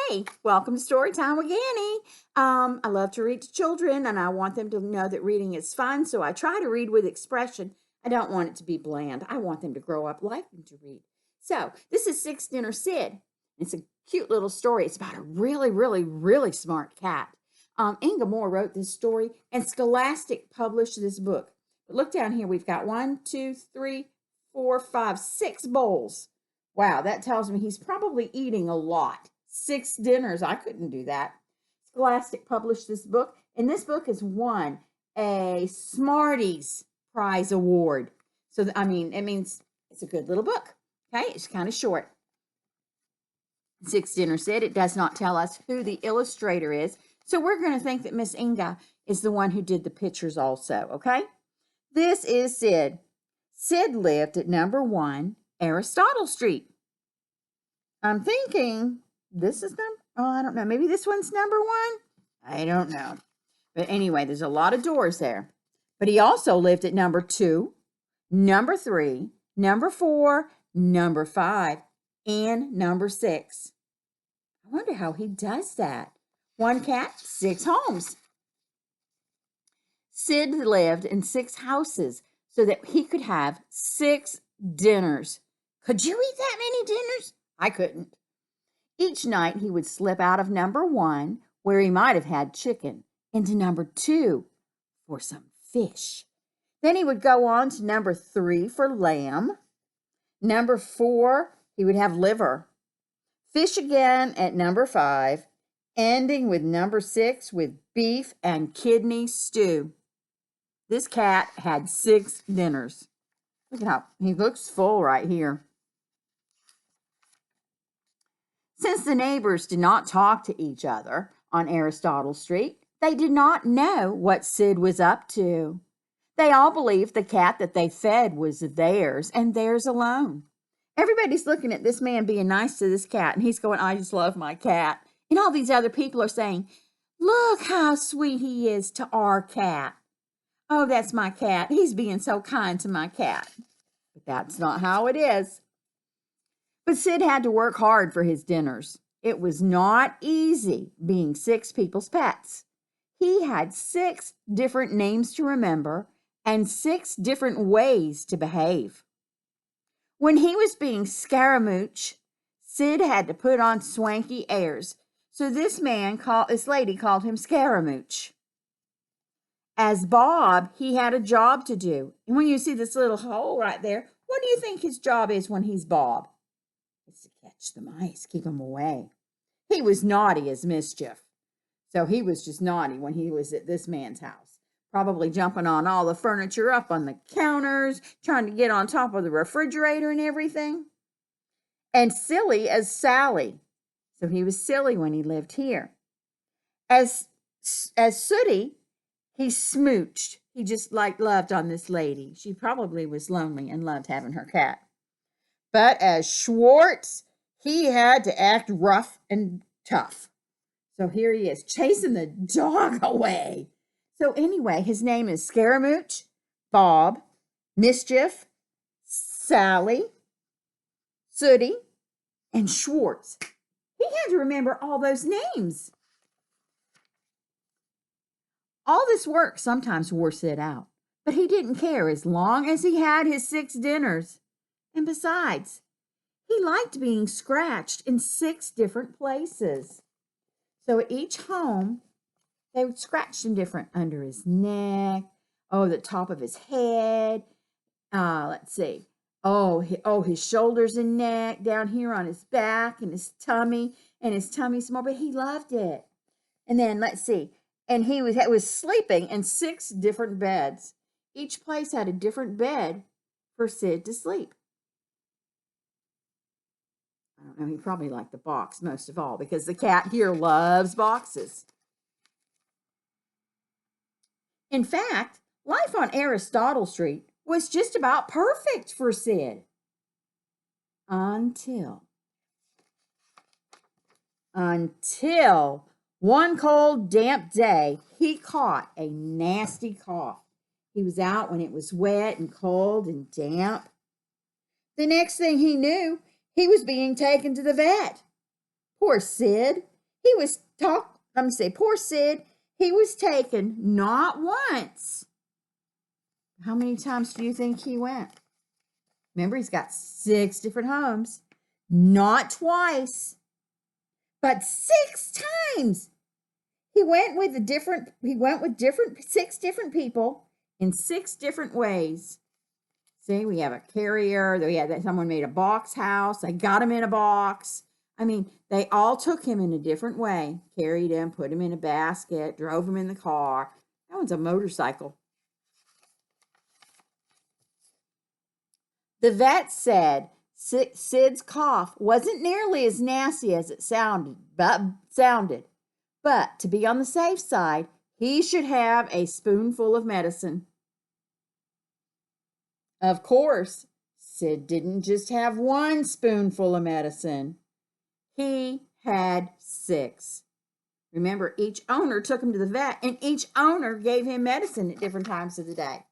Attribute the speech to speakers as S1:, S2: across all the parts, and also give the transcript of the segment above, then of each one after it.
S1: Hey, welcome to Storytime with Ganni. I love to read to children and I want them to know that reading is fun, so I try to read with expression. I don't want it to be bland. I want them to grow up liking to read. So, this is Dinner Sid. It's a cute little story. It's about a really smart cat. Inga Moore wrote this story and Scholastic published this book. But look down here, we've got 1, 2, 3, 4, 5, 6 bowls. Wow, that tells me he's probably eating a lot. 6 dinners. I couldn't do that. Scholastic published this book, and this book has won a Smarties Prize Award. So, it means it's a good little book. Okay, it's kind of short. Dinner Sid. It does not tell us who the illustrator is, so we're going to think that Miss Inga is the one who did the pictures also, okay? This is Sid. Sid lived at number 1 Aristotle Street. I'm thinking this is I don't know. Maybe this one's number 1. I don't know. But anyway, there's a lot of doors there. But he also lived at number 2, number 3, number 4, number 5, and number 6. I wonder how he does that. 1 cat, 6 homes. Sid lived in 6 houses so that he could have 6 dinners. Could you eat that many dinners? I couldn't. Each night he would slip out of number 1, where he might have had chicken, into number 2 for some fish. Then he would go on to number 3 for lamb. Number 4, he would have liver. Fish again at number 5, ending with number 6 with beef and kidney stew. This cat had 6 dinners. Look at how he looks full right here. Since the neighbors did not talk to each other on Aristotle Street, they did not know what Sid was up to. They all believed the cat that they fed was theirs and theirs alone. Everybody's looking at this man being nice to this cat, and he's going, I just love my cat. And all these other people are saying, look how sweet he is to our cat. Oh, that's my cat. He's being so kind to my cat. But that's not how it is. But Sid had to work hard for his dinners. It was not easy being 6 people's pets. He had 6 different names to remember and 6 different ways to behave. When he was being Scaramouche, Sid had to put on swanky airs. So this lady called him Scaramouche. As Bob, he had a job to do. And when you see this little hole right there, what do you think his job is when he's Bob? It's to catch the mice, keep them away. He was naughty as mischief. So he was just naughty when he was at this man's house. Probably jumping on all the furniture, up on the counters, trying to get on top of the refrigerator and everything. And silly as Sally. So he was silly when he lived here. As Sooty, he smooched. He just loved on this lady. She probably was lonely and loved having her cat. But as Schwartz, he had to act rough and tough. So here he is, chasing the dog away. So anyway, his name is Scaramouche, Bob, Mischief, Sally, Sooty, and Schwartz. He had to remember all those names. All this work sometimes wore Sid out, but he didn't care as long as he had his 6 dinners. And besides, he liked being scratched in 6 different places. So at each home, they would scratch him different under his neck, the top of his head. Let's see. His shoulders and neck, down here on his back and his tummy small, but he loved it. And then let's see. And he was sleeping in 6 different beds. Each place had a different bed for Sid to sleep. I don't know, he probably liked the box most of all because the cat here loves boxes. In fact, life on Aristotle Street was just about perfect for Sid. Until one cold, damp day, he caught a nasty cough. He was out when it was wet and cold and damp. The next thing he knew, he was being taken to the vet. Poor Sid. He was let me say, poor Sid, he was taken not once. How many times do you think he went? Remember, he's got 6 different homes. Not twice, but 6 times. He went with 6 different people in 6 different ways. See, we have a carrier. Someone made a box house. They got him in a box. I mean, they all took him in a different way. Carried him, put him in a basket, drove him in the car. That one's a motorcycle. The vet said Sid's cough wasn't nearly as nasty as it sounded. But to be on the safe side, he should have a spoonful of medicine. Of course, Sid didn't just have 1 spoonful of medicine. He had 6. Remember, each owner took him to the vet, and each owner gave him medicine at different times of the day.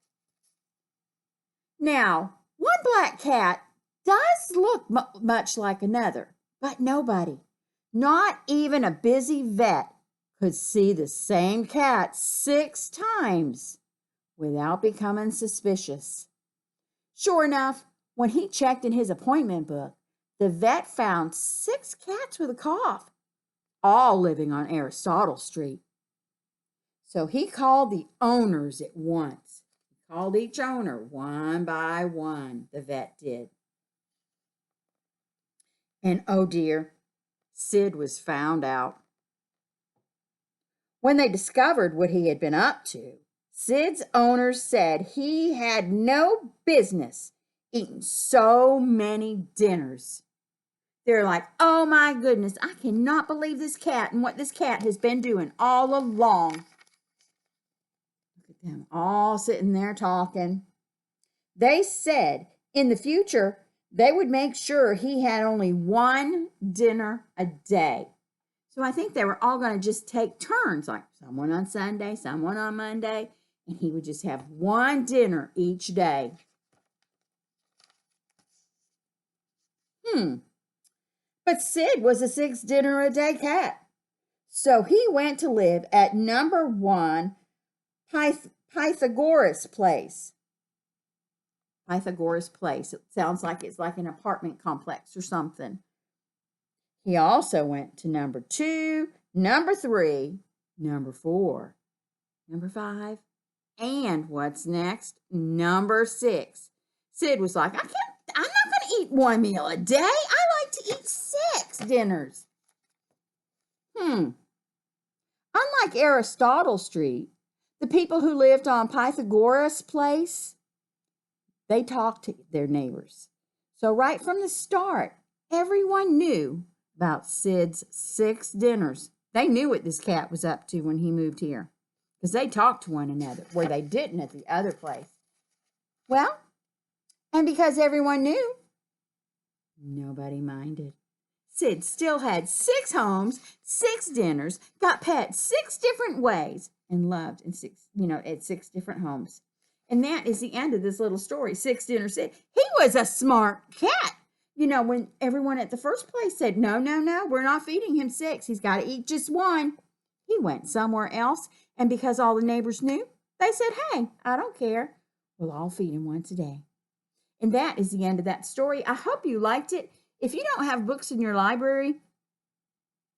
S1: Now, one black cat does look much like another, but nobody, not even a busy vet, could see the same cat 6 times without becoming suspicious. Sure enough, when he checked in his appointment book, the vet found 6 cats with a cough, all living on Aristotle Street. So he called the owners at once. He called each owner one by one, the vet did. And oh dear, Sid was found out. When they discovered what he had been up to, Sid's owners said he had no business eating so many dinners. They're like, oh my goodness, I cannot believe this cat and what this cat has been doing all along. Look at them all sitting there talking. They said in the future, they would make sure he had only 1 dinner a day. So I think they were all going to just take turns, like someone on Sunday, someone on Monday, and he would just have 1 dinner each day. But Sid was a 6 dinner a day cat. So he went to live at number 1 Pythagoras Place. Pythagoras Place. It sounds like it's like an apartment complex or something. He also went to number 2, number 3, number 4, number 5, and what's next? Number 6. Sid was like, I'm not going to eat 1 meal a day. I like to eat 6 dinners. Unlike Aristotle Street, the people who lived on Pythagoras Place, they talked to their neighbors. So right from the start, everyone knew about Sid's 6 dinners. They knew what this cat was up to when he moved here, because they talked to one another, where they didn't at the other place. Well, and because everyone knew, nobody minded. Sid still had 6 homes, 6 dinners, got pet 6 different ways, and loved in 6, at 6 different homes. And that is the end of this little story. 6 dinners. He was a smart cat. When everyone at the first place said, no, we're not feeding him 6. He's got to eat just 1. He went somewhere else. And because all the neighbors knew, they said, hey, I don't care. We'll all feed him once a day. And that is the end of that story. I hope you liked it. If you don't have books in your library,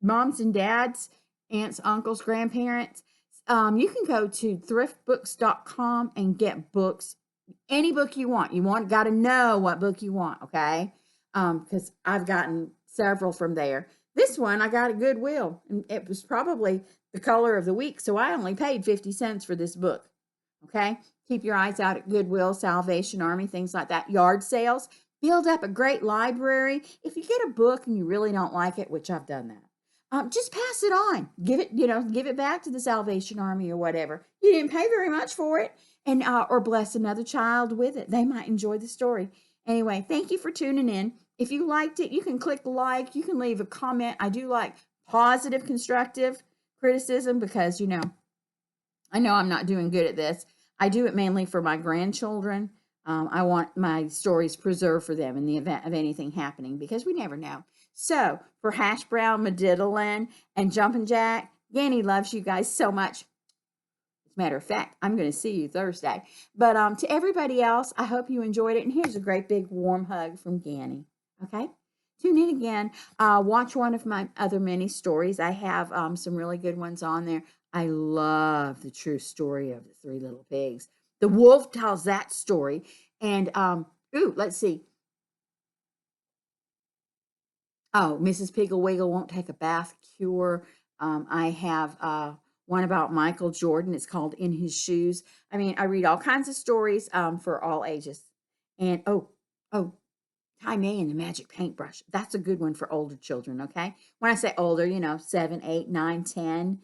S1: moms and dads, aunts, uncles, grandparents, you can go to thriftbooks.com and get books. Any book you want. Got to know what book you want, okay? Because I've gotten several from there. This one I got at Goodwill, and it was probably the color of the week, so I only paid 50 cents for this book, okay? Keep your eyes out at Goodwill, Salvation Army, things like that. Yard sales. Build up a great library. If you get a book and you really don't like it, which I've done that, just pass it on. Give it back to the Salvation Army or whatever. You didn't pay very much for it, and or bless another child with it. They might enjoy the story. Anyway, thank you for tuning in. If you liked it, you can click like. You can leave a comment. I do like positive, constructive criticism because, I know I'm not doing good at this. I do it mainly for my grandchildren. I want my stories preserved for them in the event of anything happening because we never know. So for Hash Brown, Madiddlin, and Jumpin' Jack, Ganni loves you guys so much. As a matter of fact, I'm going to see you Thursday. But to everybody else, I hope you enjoyed it. And here's a great big warm hug from Ganni. Okay? Tune in again. Watch one of my other mini stories. I have some really good ones on there. I love the true story of the three little pigs. The wolf tells that story. And, let's see. Oh, Mrs. Piggle Wiggle won't take a bath cure. I have one about Michael Jordan. It's called In His Shoes. I mean, I read all kinds of stories for all ages. And oh, Tye May and the Magic Paintbrush. That's a good one for older children, okay? When I say older, 7, 8, 9, 10.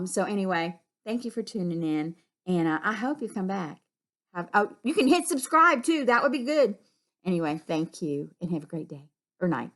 S1: So anyway, thank you for tuning in. And I hope you come back. You can hit subscribe too. That would be good. Anyway, thank you and have a great day or night.